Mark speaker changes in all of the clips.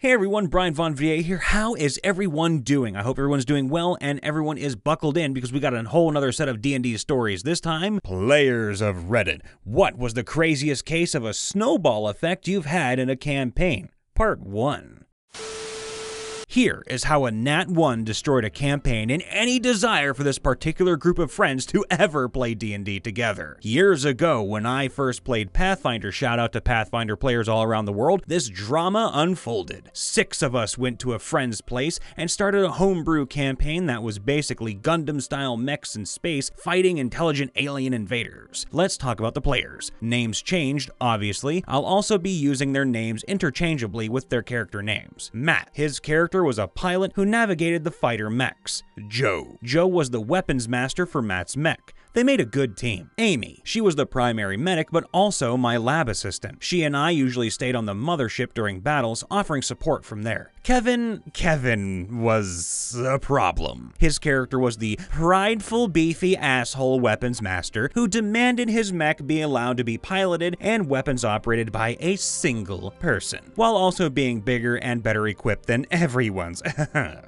Speaker 1: Hey everyone, Brian Von VA here. How is everyone doing? I hope everyone's doing well and everyone is buckled in because we got a whole another set of D&D stories. This time, players of Reddit. What was the craziest case of a snowball effect you've had in a campaign? Part 1. Here is how a Nat 1 destroyed a campaign and any desire for this particular group of friends to ever play D&D together. Years ago, when I first played Pathfinder, shout out to Pathfinder players all around the world, this drama unfolded. 6 of us went to a friend's place and started a homebrew campaign that was basically Gundam-style mechs in space fighting intelligent alien invaders. Let's talk about the players. Names changed, obviously. I'll also be using their names interchangeably with their character names. Matt, his character was a pilot who navigated the fighter mechs. Joe was the weapons master for Matt's mech. They made a good team. Amy, she was the primary medic, but also my lab assistant. She and I usually stayed on the mothership during battles, offering support from there. Kevin was a problem. His character was the prideful, beefy asshole weapons master who demanded his mech be allowed to be piloted and weapons operated by a single person, while also being bigger and better equipped than everyone's.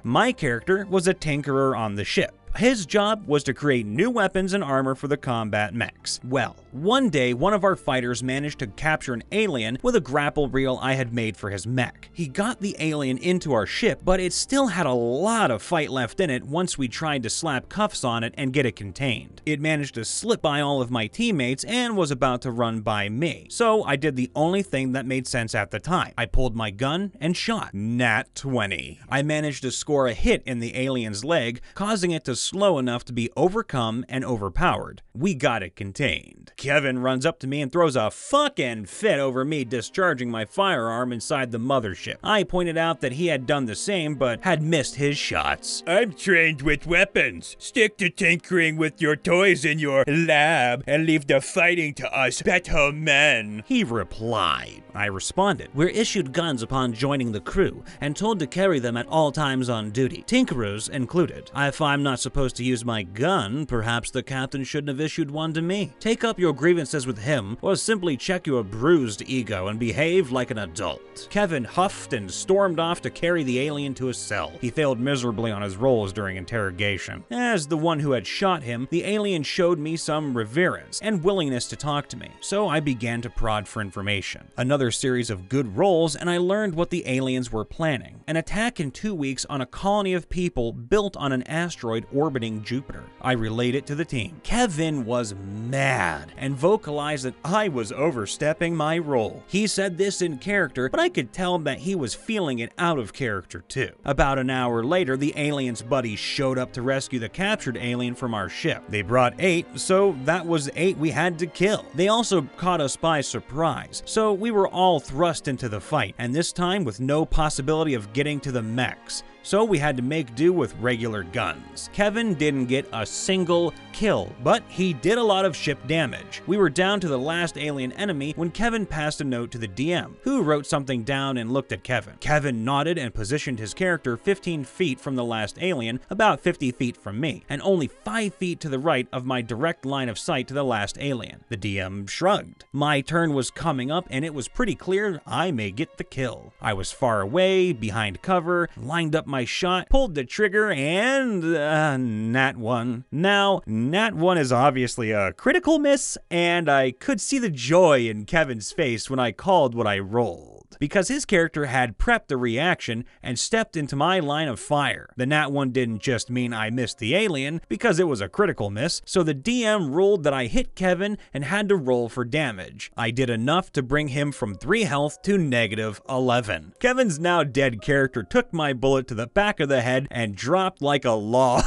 Speaker 1: My character was a tinkerer on the ship. His job was to create new weapons and armor for the combat mechs. Well, one day, one of our fighters managed to capture an alien with a grapple reel I had made for his mech. He got the alien into our ship, but it still had a lot of fight left in it once we tried to slap cuffs on it and get it contained. It managed to slip by all of my teammates and was about to run by me. So I did the only thing that made sense at the time. I pulled my gun and shot. Nat 20. I managed to score a hit in the alien's leg, causing it to slow enough to be overcome and overpowered. We got it contained. Kevin runs up to me and throws a fucking fit over me discharging my firearm inside the mothership. I pointed out that he had done the same but had missed his shots.
Speaker 2: I'm trained with weapons. Stick to tinkering with your toys in your lab and leave the fighting to us better men,
Speaker 1: he replied. I responded, we're issued guns upon joining the crew and told to carry them at all times on duty, tinkerers included. If I'm not supposed to use my gun, perhaps the captain shouldn't have issued one to me. Take up your grievances with him or simply check your bruised ego and behave like an adult. Kevin huffed and stormed off to carry the alien to his cell. He failed miserably on his roles during interrogation. As the one who had shot him, the alien showed me some reverence and willingness to talk to me, so I began to prod for information. Another series of good rolls and I learned what the aliens were planning. An attack in 2 weeks on a colony of people built on an asteroid orbiting Jupiter. I relayed it to the team. Kevin was mad and vocalized that I was overstepping my role. He said this in character, but I could tell that he was feeling it out of character too. About an hour later, the alien's buddies showed up to rescue the captured alien from our ship. They brought 8, so that was 8 we had to kill. They also caught us by surprise, so we were all thrust into the fight, and this time with no possibility of getting to the mechs. So we had to make do with regular guns. Kevin didn't get a single kill, but he did a lot of ship damage. We were down to the last alien enemy when Kevin passed a note to the DM, who wrote something down and looked at Kevin. Kevin nodded and positioned his character 15 feet from the last alien, about 50 feet from me, and only 5 feet to the right of my direct line of sight to the last alien. The DM shrugged. My turn was coming up and it was pretty clear I may get the kill. I was far away, behind cover, lined up my shot, pulled the trigger, and Nat 1. Now, Nat 1 is obviously a critical miss, and I could see the joy in Kevin's face when I called what I rolled, because his character had prepped a reaction and stepped into my line of fire. The Nat 1 didn't just mean I missed the alien, because it was a critical miss, so the DM ruled that I hit Kevin and had to roll for damage. I did enough to bring him from 3 health to -11. Kevin's now dead character took my bullet to the back of the head and dropped like a log.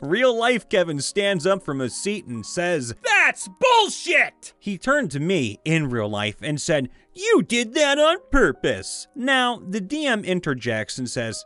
Speaker 1: Real life Kevin stands up from his seat and says, "That's bullshit!" He turned to me in real life and said, "You did that on purpose." Now, the DM interjects and says,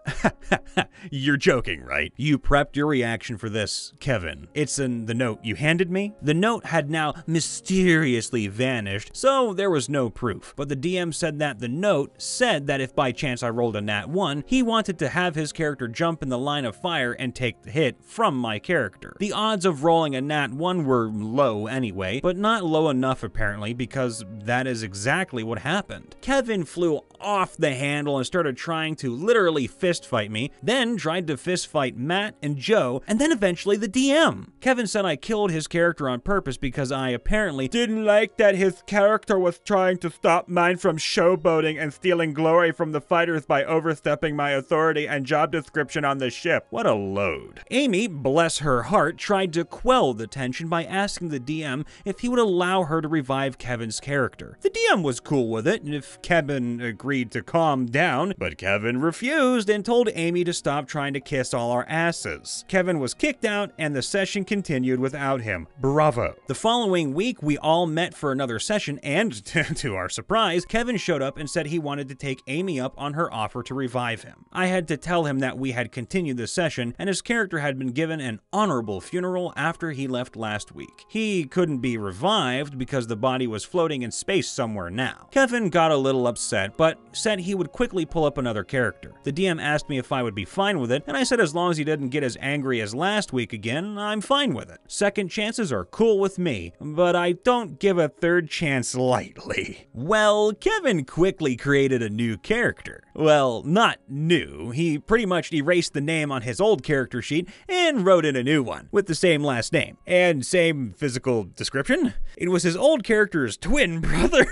Speaker 1: "You're joking, right? You prepped your reaction for this, Kevin. It's in the note you handed me." The note had now mysteriously vanished, so there was no proof. But the DM said that the note said that if by chance I rolled a Nat 1, he wanted to have his character jump in the line of fire and take the hit from my character. The odds of rolling a Nat 1 were low anyway, but not low enough apparently, because that is exactly what what happened. Kevin flew off the handle and started trying to literally fist fight me, then tried to fist fight Matt and Joe, and then eventually the DM. Kevin said I killed his character on purpose because I apparently
Speaker 2: Didn't like that his character was trying to stop mine from showboating and stealing glory from the fighters by overstepping my authority and job description on the ship. What a load.
Speaker 1: Amy, bless her heart, tried to quell the tension by asking the DM if he would allow her to revive Kevin's character. The DM was cool with it if Kevin agreed to calm down, but Kevin refused and told Amy to stop trying to kiss all our asses. Kevin was kicked out and the session continued without him. Bravo. The following week, we all met for another session and, to our surprise, Kevin showed up and said he wanted to take Amy up on her offer to revive him. I had to tell him that we had continued the session and his character had been given an honorable funeral after he left last week. He couldn't be revived because the body was floating in space somewhere now. Kevin got a little upset, but said he would quickly pull up another character. The DM asked me if I would be fine with it, and I said as long as he didn't get as angry as last week again, I'm fine with it. Second chances are cool with me, but I don't give a third chance lightly. Well, Kevin quickly created a new character. Well, not new. He pretty much erased the name on his old character sheet and wrote in a new one with the same last name and same physical description. It was his old character's twin brother,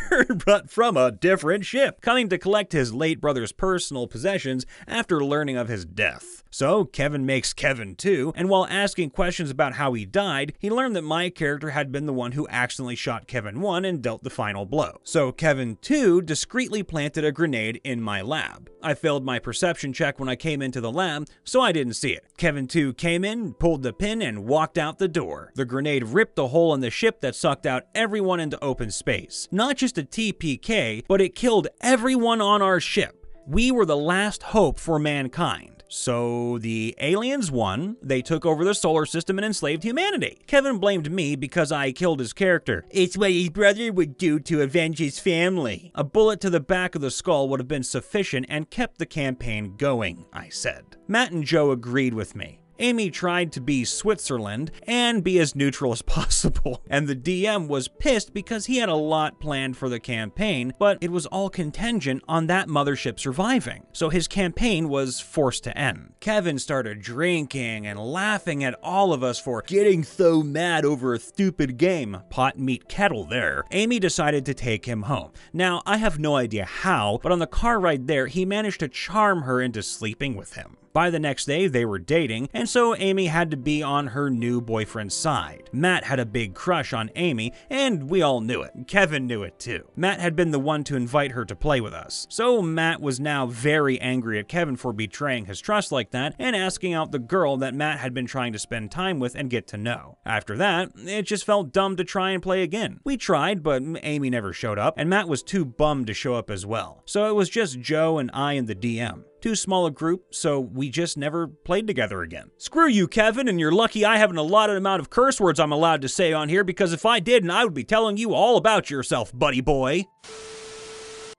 Speaker 1: but from a different ship, coming to collect his late brother's personal possessions after learning of his death. So Kevin makes Kevin 2, and while asking questions about how he died, he learned that my character had been the one who accidentally shot Kevin 1 and dealt the final blow. So Kevin 2 discreetly planted a grenade in my lab. I failed my perception check when I came into the lab, so I didn't see it. Kevin 2 came in, pulled the pin, and walked out the door. The grenade ripped a hole in the ship that sucked out everyone into open space. Not just a TPK, but it killed everyone on our ship. We were the last hope for mankind. So the aliens won, they took over the solar system and enslaved humanity. Kevin blamed me because I killed his character. It's what his brother would do to avenge his family. A bullet to the back of the skull would have been sufficient and kept the campaign going, I said. Matt and Joe agreed with me. Amy tried to be Switzerland and be as neutral as possible, and the DM was pissed because he had a lot planned for the campaign, but it was all contingent on that mothership surviving, so his campaign was forced to end. Kevin started drinking and laughing at all of us for getting so mad over a stupid game. Pot meet kettle there. Amy decided to take him home. Now, I have no idea how, but on the car ride there, he managed to charm her into sleeping with him. By the next day, they were dating, and so Amy had to be on her new boyfriend's side. Matt had a big crush on Amy, and we all knew it. Kevin knew it too. Matt had been the one to invite her to play with us. So Matt was now very angry at Kevin for betraying his trust like that and asking out the girl that Matt had been trying to spend time with and get to know. After that, it just felt dumb to try and play again. We tried, but Amy never showed up, and Matt was too bummed to show up as well. So it was just Joe and I and the DM. Too small a group, so we just never played together again. Screw you, Kevin, and you're lucky I have an allotted amount of curse words I'm allowed to say on here, because if I didn't, I would be telling you all about yourself, buddy boy.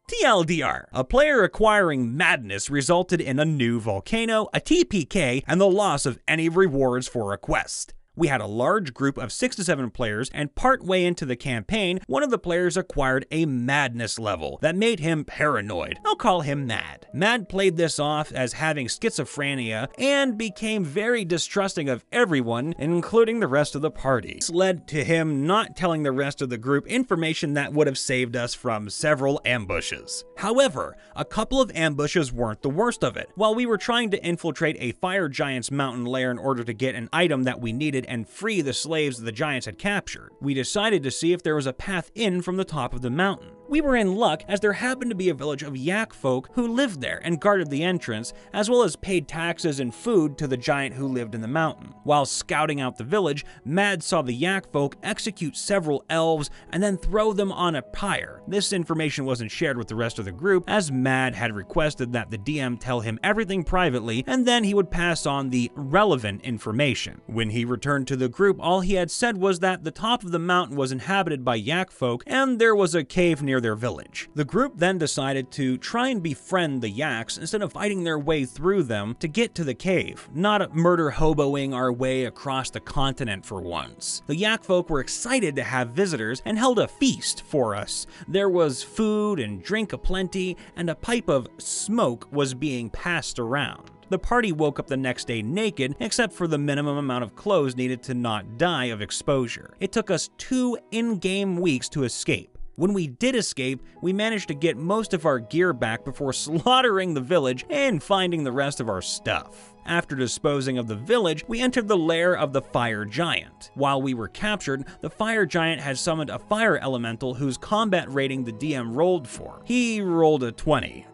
Speaker 1: TLDR, a player acquiring madness resulted in a new volcano, a TPK, and the loss of any rewards for a quest. We had a large group of 6 to 7 players, and partway into the campaign, one of the players acquired a madness level that made him paranoid. I'll call him Mad. Mad played this off as having schizophrenia and became very distrusting of everyone, including the rest of the party. This led to him not telling the rest of the group information that would have saved us from several ambushes. However, a couple of ambushes weren't the worst of it. While we were trying to infiltrate a fire giant's mountain lair in order to get an item that we needed and free the slaves the giants had captured, we decided to see if there was a path in from the top of the mountain. We were in luck as there happened to be a village of yak folk who lived there and guarded the entrance, as well as paid taxes and food to the giant who lived in the mountain. While scouting out the village, Mad saw the yak folk execute several elves and then throw them on a pyre. This information wasn't shared with the rest of the group, as Mad had requested that the DM tell him everything privately, and then he would pass on the relevant information. When he returned to the group, all he had said was that the top of the mountain was inhabited by yak folk and there was a cave near near their village. The group then decided to try and befriend the yaks instead of fighting their way through them to get to the cave, not murder hoboing our way across the continent for once. The yak folk were excited to have visitors and held a feast for us. There was food and drink aplenty, and a pipe of smoke was being passed around. The party woke up the next day naked, except for the minimum amount of clothes needed to not die of exposure. It took us 2 in-game weeks to escape. When we did escape, we managed to get most of our gear back before slaughtering the village and finding the rest of our stuff. After disposing of the village, we entered the lair of the fire giant. While we were captured, the fire giant had summoned a fire elemental whose combat rating the DM rolled for. He rolled a 20.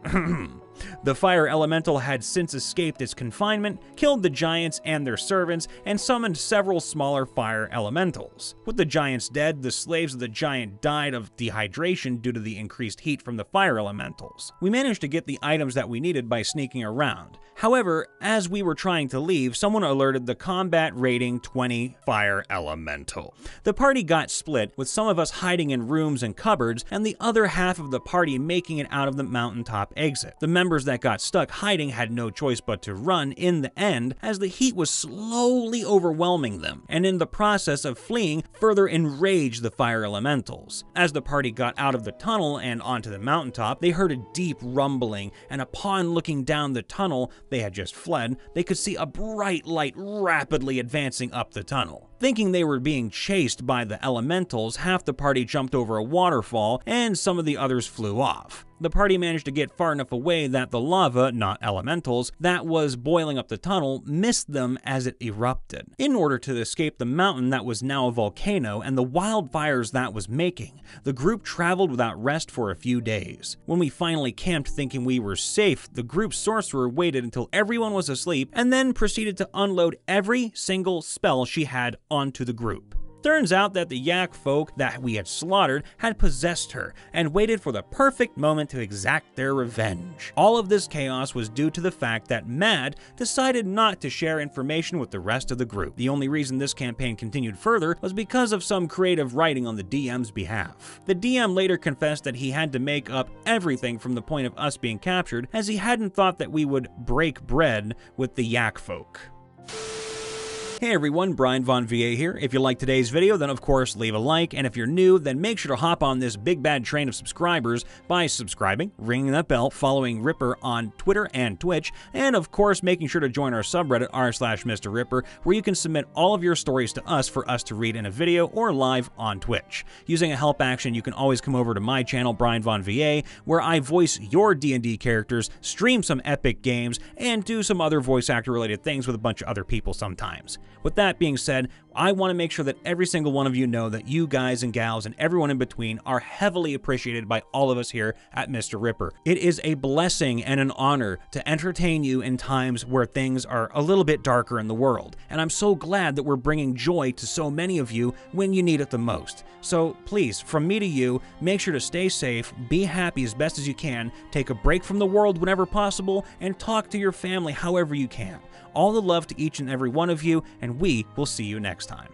Speaker 1: The fire elemental had since escaped its confinement, killed the giants and their servants, and summoned several smaller fire elementals. With the giants dead, the slaves of the giant died of dehydration due to the increased heat from the fire elementals. We managed to get the items that we needed by sneaking around. However, as we were trying to leave, someone alerted the combat rating 20 fire elemental. The party got split, with some of us hiding in rooms and cupboards, and the other half of the party making it out of the mountaintop exit. The members that got stuck hiding had no choice but to run in the end, as the heat was slowly overwhelming them, and in the process of fleeing, further enraged the fire elementals. As the party got out of the tunnel and onto the mountaintop, they heard a deep rumbling, and upon looking down the tunnel they had just fled, they could see a bright light rapidly advancing up the tunnel. Thinking they were being chased by the elementals, half the party jumped over a waterfall, and some of the others flew off. The party managed to get far enough away that the lava, not elementals, that was boiling up the tunnel missed them as it erupted. In order to escape the mountain that was now a volcano and the wildfires that was making, the group traveled without rest for a few days. When we finally camped thinking we were safe, the group's sorcerer waited until everyone was asleep and then proceeded to unload every single spell she had onto the group. Turns out that the yak folk that we had slaughtered had possessed her and waited for the perfect moment to exact their revenge. All of this chaos was due to the fact that Mad decided not to share information with the rest of the group. The only reason this campaign continued further was because of some creative writing on the DM's behalf. The DM later confessed that he had to make up everything from the point of us being captured, as he hadn't thought that we would break bread with the yak folk. Hey everyone, Brian Von VA here. If you liked today's video, then of course leave a like, and if you're new, then make sure to hop on this big bad train of subscribers by subscribing, ringing that bell, following Ripper on Twitter and Twitch, and of course making sure to join our subreddit r/MrRipper, where you can submit all of your stories to us for us to read in a video or live on Twitch. Using a help action, you can always come over to my channel, Brian Von VA, where I voice your D&D characters, stream some epic games, and do some other voice actor related things with a bunch of other people sometimes. With that being said, I want to make sure that every single one of you know that you guys and gals and everyone in between are heavily appreciated by all of us here at MrRipper. It is a blessing and an honor to entertain you in times where things are a little bit darker in the world, and I'm so glad that we're bringing joy to so many of you when you need it the most. So please, from me to you, make sure to stay safe, be happy as best as you can, take a break from the world whenever possible, and talk to your family however you can. All the love to each and every one of you, and we will see you next time.